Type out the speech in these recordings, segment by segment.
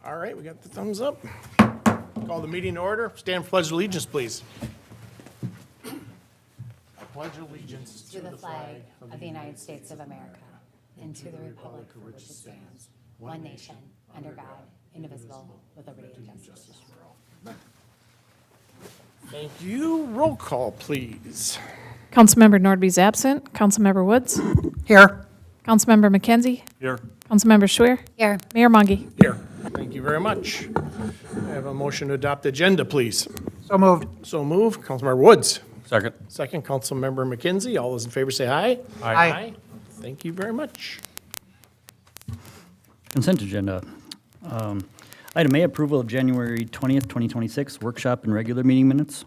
All right, we got the thumbs up. Call the meeting to order. Stand for pledge of allegiance, please. I pledge allegiance To the flag of the United States of America and to the republic for which it stands, one nation, under God, indivisible, with liberty and justice for all. Thank you. Roll call, please. Councilmember Nordby's absent. Councilmember Woods. Here. Councilmember McKenzie. Here. Councilmember Schweer. Here. Mayor Monge. Here. Thank you very much. I have a motion to adopt the agenda, please. So moved. So moved. Councilmember Woods. Second. Second, Councilmember McKenzie. All those in favor say aye. Aye. Thank you very much. Consent agenda. Item A, approval of January 20th, 2026 workshop and regular meeting minutes.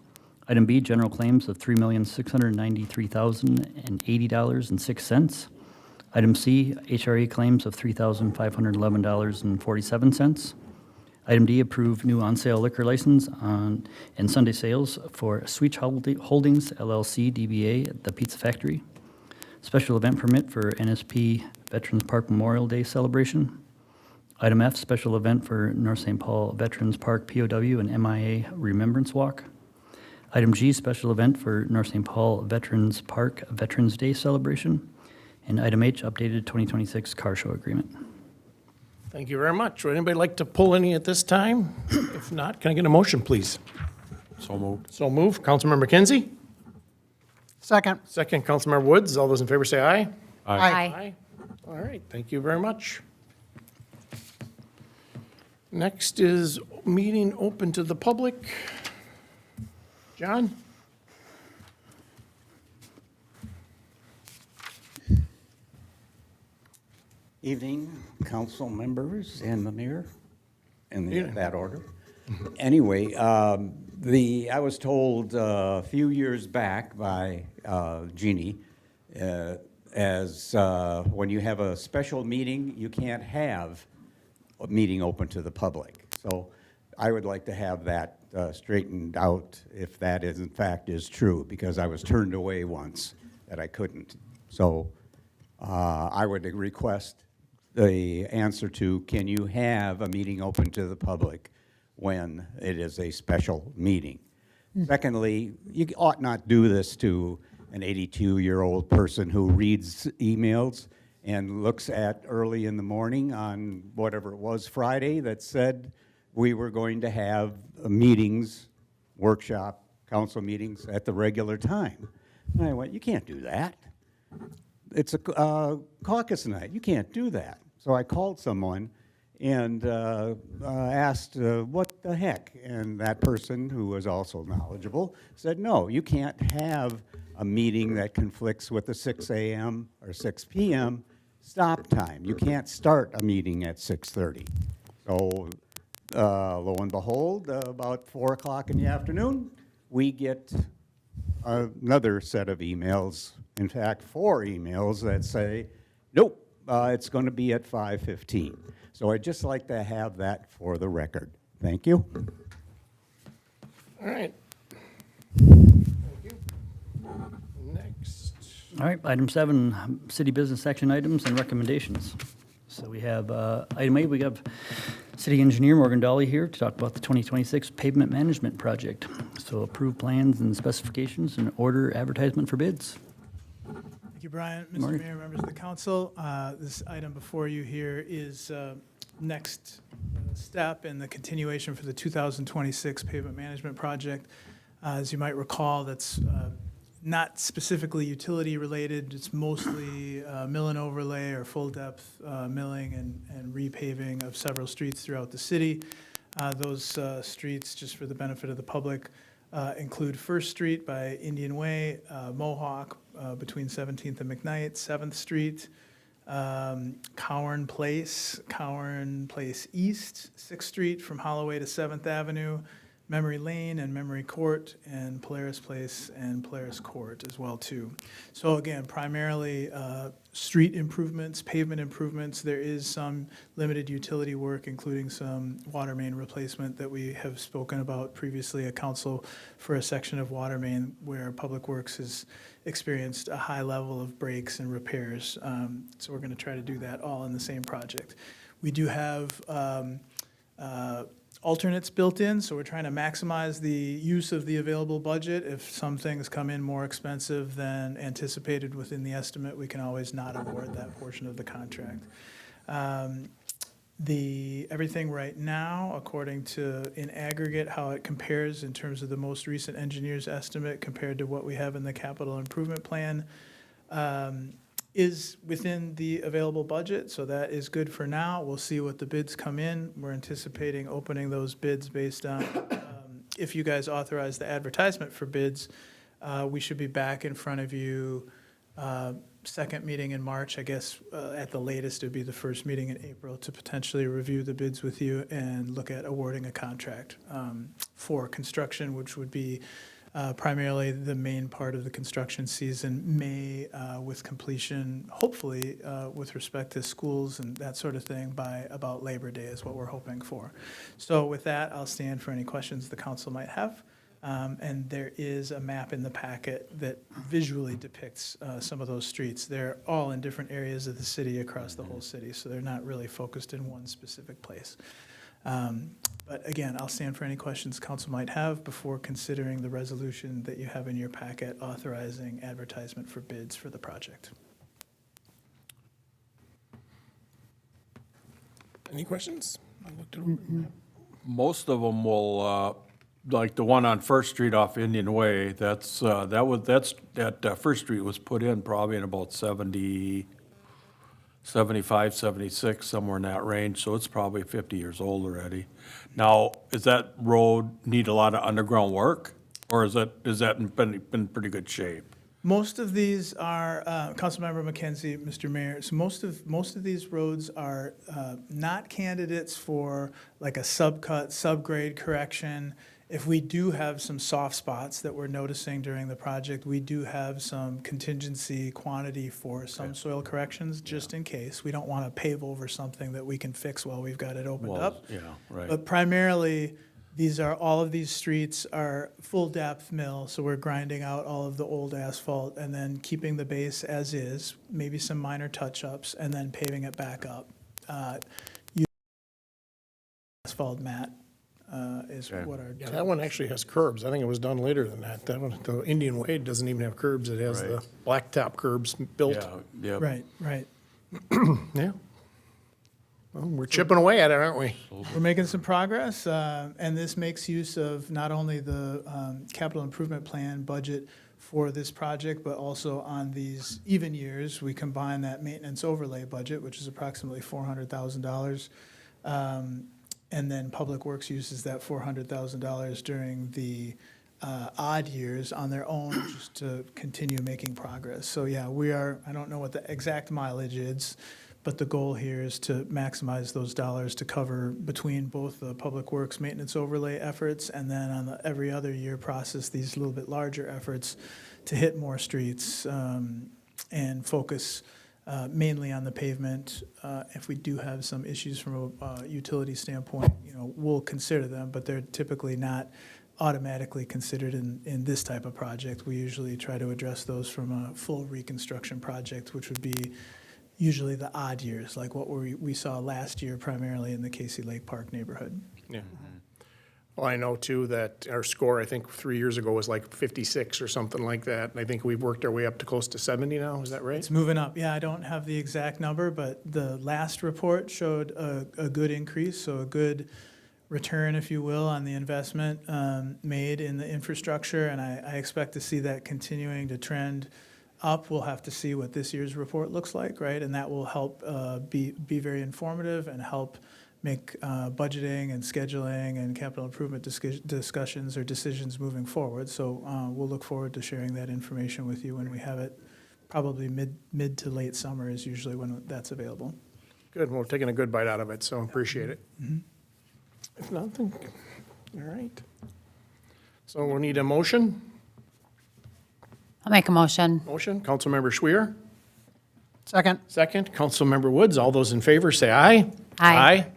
Item B, general claims of $3,693,080.06. Item C, HRA claims of $3,511.47. Item D, approve new on-sale liquor license and Sunday sales for Sweet Holdings LLC DBA at the Pizza Factory. Special event permit for NSP Veterans Park Memorial Day celebration. Item F, special event for North St. Paul Veterans Park POW and MIA Remembrance Walk. Item G, special event for North St. Paul Veterans Park Veterans Day celebration. And item H, updated 2026 car show agreement. Thank you very much. Would anybody like to pull any at this time? If not, can I get a motion, please? So moved. So moved. Councilmember McKenzie. Second. Second, Councilmember Woods. All those in favor say aye. Aye. All right, thank you very much. Next is meeting open to the public. John? Evening, council members and the mayor, in Yeah. that order. Anyway, I was told a few years back by Jeannie, when you have a special meeting, you can't have a meeting open to the public. So I would like to have that straightened out if that is in fact is true, because I was turned away once that I couldn't. So I would request the answer to, can you have a meeting open to the public when it is a special meeting? Secondly, you ought not do this to an 82-year-old person who reads emails and looks at early in the morning on whatever it was, Friday, that said we were going to have meetings, workshop, council meetings at the regular time. And I went, you can't do that. It's a caucus night. You can't do that. So I called someone and asked, what the heck? And that person, who was also knowledgeable, said, no, you can't have a meeting that conflicts with the 6 a.m. or 6 p.m. stop time. You can't start a meeting at 6:30. So lo and behold, about 4 o'clock in the afternoon, we get another set of emails, in fact, 4 emails that say, nope, it's going to be at 5:15. So I'd just like to have that for the record. Thank you. All right. Thank you. Next. All right, item 7, city business action items and recommendations. So we have item A, we have city engineer Morgan Dolly here to talk about the 2026 pavement management project. So approve plans and specifications and order advertisement for bids. Thank you, Brian. Mr. Morning. Mayor, members of the council, this item before you here is next step in the continuation for the 2026 pavement management project. As you might recall, that's not specifically utility related. It's mostly mill and overlay or full depth milling and repaving of several streets throughout the city. Those streets, just for the benefit of the public, include First Street by Indian Way, Mohawk between 17th and McKnight, 7th Street, Cowan Place East, 6th Street from Holloway to 7th Avenue, Memory Lane and Memory Court, and Polaris Place and Polaris Court as well too. So again, primarily street improvements, pavement improvements. There is some limited utility work, including some water main replacement that we have spoken about previously at council for a section of water main where Public Works has experienced a high level of breaks and repairs. So we're going to try to do that all in the same project. We do have alternates built in, so we're trying to maximize the use of the available budget. If some things come in more expensive than anticipated within the estimate, we can always not award that portion of the contract. Everything right now, according to, in aggregate, how it compares in terms of the most recent engineer's estimate compared to what we have in the capital improvement plan, is within the available budget, so that is good for now. We'll see what the bids come in. We're anticipating opening those bids based on, if you guys authorize the advertisement for bids, we should be back in front of you, second meeting in March, I guess, at the latest, it would be the first meeting in April to potentially review the bids with you and look at awarding a contract for construction, which would be primarily the main part of the construction season, May, with completion, hopefully, with respect to schools and that sort of thing, by about Labor Day is what we're hoping for. So with that, I'll stand for any questions the council might have. And there is a map in the packet that visually depicts some of those streets. They're all in different areas of the city, across the whole city, so they're not really focused in one specific place. But again, I'll stand for any questions council might have before considering the resolution that you have in your packet authorizing advertisement for bids for the project. Any questions? I looked it over. Most of them will, like the one on First Street off Indian Way, that First Street was put in probably in about 75, 76, somewhere in that range, so it's probably 50 years old already. Now, is that road need a lot of underground work, or is that been pretty good shape? Most of these are, Councilmember McKenzie, Mr. Mayor, so most of these roads are not candidates for like a subcut, subgrade correction. If we do have some soft spots that we're noticing during the project, we do have some contingency quantity for some soil corrections, just in case. We don't want to pave over something that we can fix while we've got it opened up. Yeah, right. But primarily, all of these streets are full depth mill, so we're grinding out all of the old asphalt and then keeping the base as is, maybe some minor touch-ups, and then paving it back up. Asphalt mat is Okay. what our. Yeah, that one actually has curbs. I think it was done later than that. That one, the Indian Way doesn't even have curbs. It has the Right. blacktop curbs built. Yeah, yeah. Right, right. Yeah. Well, we're chipping away at it, aren't we? We're making some progress, and this makes use of not only the capital improvement plan budget for this project, but also on these even years, we combine that maintenance overlay budget, which is approximately $400,000. And then Public Works uses that $400,000 during the odd years on their own, just to continue making progress. So yeah, I don't know what the exact mileage is, but the goal here is to maximize those dollars to cover between both the Public Works maintenance overlay efforts and then on the every other year process, these little bit larger efforts to hit more streets and focus mainly on the pavement. If we do have some issues from a utility standpoint, we'll consider them, but they're typically not automatically considered in this type of project. We usually try to address those from a full reconstruction project, which would be usually the odd years, like what we saw last year primarily in the Casey Lake Park neighborhood. Yeah. Well, I know too that our score, I think 3 years ago, was like 56 or something like that. And I think we've worked our way up to close to 70 now. Is that right? It's moving up. Yeah, I don't have the exact number, but the last report showed a good increase, so a good return, if you will, on the investment made in the infrastructure, and I expect to see that continuing to trend up. We'll have to see what this year's report looks like, right? And that will help be very informative and help make budgeting and scheduling and capital improvement discussions or decisions moving forward. So we'll look forward to sharing that information with you when we have it. Probably mid to late summer is usually when that's available. Good. Well, we're taking a good bite out of it, so appreciate it. If not, then, all right. So we'll need a motion. I'll make a motion. Motion, Councilmember Schweer. Second. Second, Councilmember Woods. All those in favor say aye. Aye.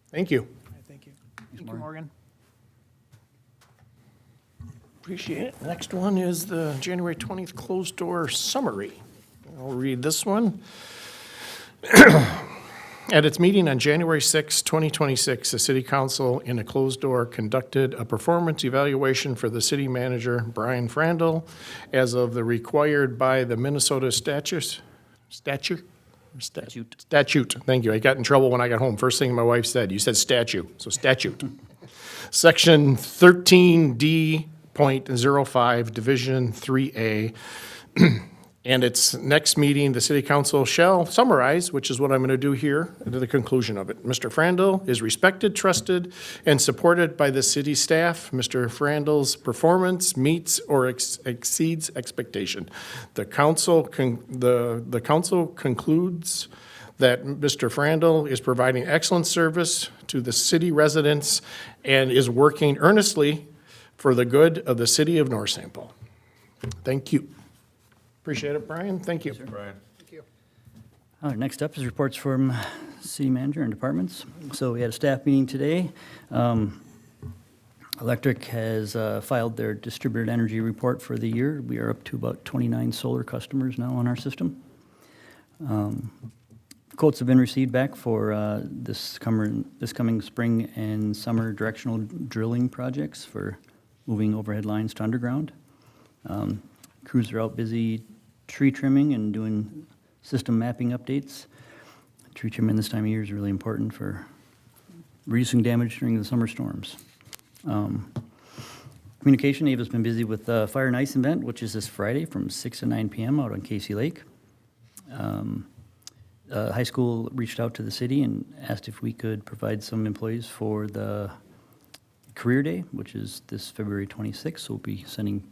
Thank you. All right, thank you. Thank you, Morgan. Appreciate it. Next one is the January 20th closed door summary. I'll read this one. At its meeting on January 6, 2026, the city council in a closed door conducted a performance evaluation for the city manager, Brian Frandl, as of the required by the Minnesota statute. Statute, thank you. I got in trouble when I got home. First thing my wife said, you said statute, so statute. Section 13D.05, Division 3A. And its next meeting, the city council shall summarize, which is what I'm going to do here, to the conclusion of it. Mr. Frandl is respected, trusted, and supported by the city staff. Mr. Frandl's performance meets or exceeds expectation. The council concludes that Mr. Frandl is providing excellent service to the city residents and is working earnestly for the good of the city of North St. Paul. Thank you. Appreciate it, Brian. Thank you. Brian. All right, next up is reports from city manager and departments. So we had a staff meeting today. Electric has filed their distributed energy report for the year. We are up to about 29 solar customers now on our system. Quotes have been received back for this coming spring and summer directional drilling projects for moving overhead lines to underground. Crews are out busy tree trimming and doing system mapping updates. Tree trimming this time of year is really important for reducing damage during the summer storms. Communication, Ava's been busy with the Fire and Ice event, which is this Friday from 6 to 9 p.m. out on Casey Lake. High school reached out to the city and asked if we could provide some employees for the Career Day, which is this February 26th. So we'll be sending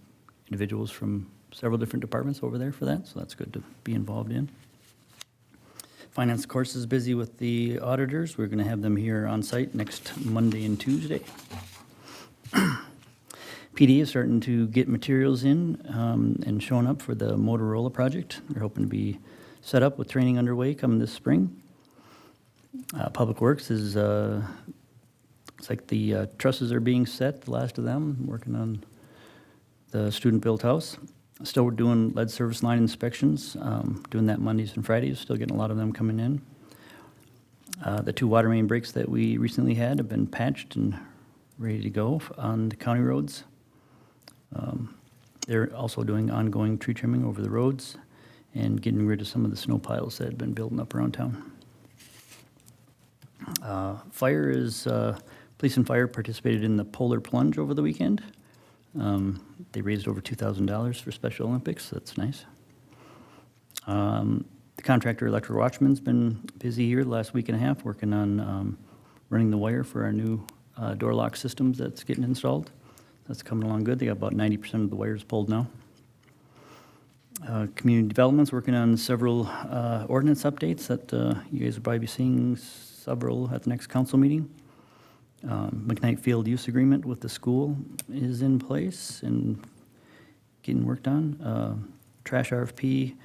individuals from several different departments over there for that, so that's good to be involved in. Finance, of course, is busy with the auditors. We're going to have them here on site next Monday and Tuesday. PD is starting to get materials in and showing up for the Motorola project. They're hoping to be set up with training underway coming this spring. Public Works is, it's like the trusses are being set, the last of them, working on the student-built house. Still doing lead service line inspections, doing that Mondays and Fridays, still getting a lot of them coming in. The 2 water main breaks that we recently had have been patched and ready to go on the county roads. They're also doing ongoing tree trimming over the roads and getting rid of some of the snow piles that had been building up around town. Fire is, police and fire participated in the Polar Plunge over the weekend. They raised over $2,000 for Special Olympics. That's nice. The contractor Electric Watchman's been busy here the last week and a half working on running the wire for our new door lock systems that's getting installed. That's coming along good. They got about 90% of the wires pulled now. Community Development's working on several ordinance updates that you guys will probably be seeing several at the next council meeting. McKnight Field use agreement with the school is in place and getting worked on. Trash RFP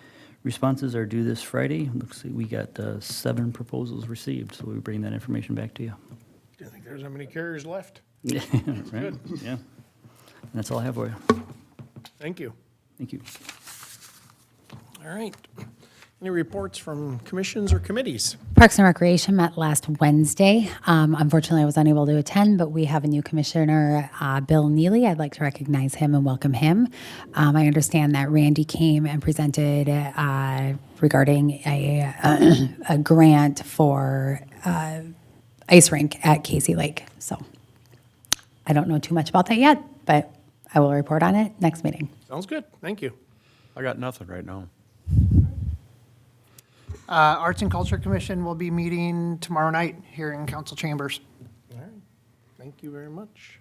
responses are due this Friday. Looks like we got 7 proposals received, so we'll bring that information back to you. Do you think there's that many carriers left? Yeah, right. Yeah. And that's all I have for you. Thank you. Thank you. All right. Any reports from commissions or committees? Parks and Recreation met last Wednesday. Unfortunately, I was unable to attend, but we have a new commissioner, Bill Neely. I'd like to recognize him and welcome him. I understand that Randy came and presented regarding a grant for ice rink at Casey Lake. So I don't know too much about that yet, but I will report on it next meeting. Sounds good. Thank you. I got nothing right now. Arts and Culture Commission will be meeting tomorrow night here in council chambers. All right. Thank you very much.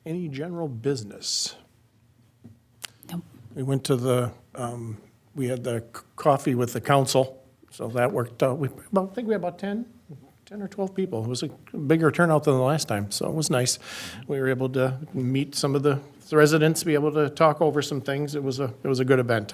Any general business? Nope. We went to the, we had the coffee with the council, so that worked out. I think we had about 10 or 12 people. It was a bigger turnout than the last time, so it was nice. We were able to meet some of the residents, be able to talk over some things. It was a good event.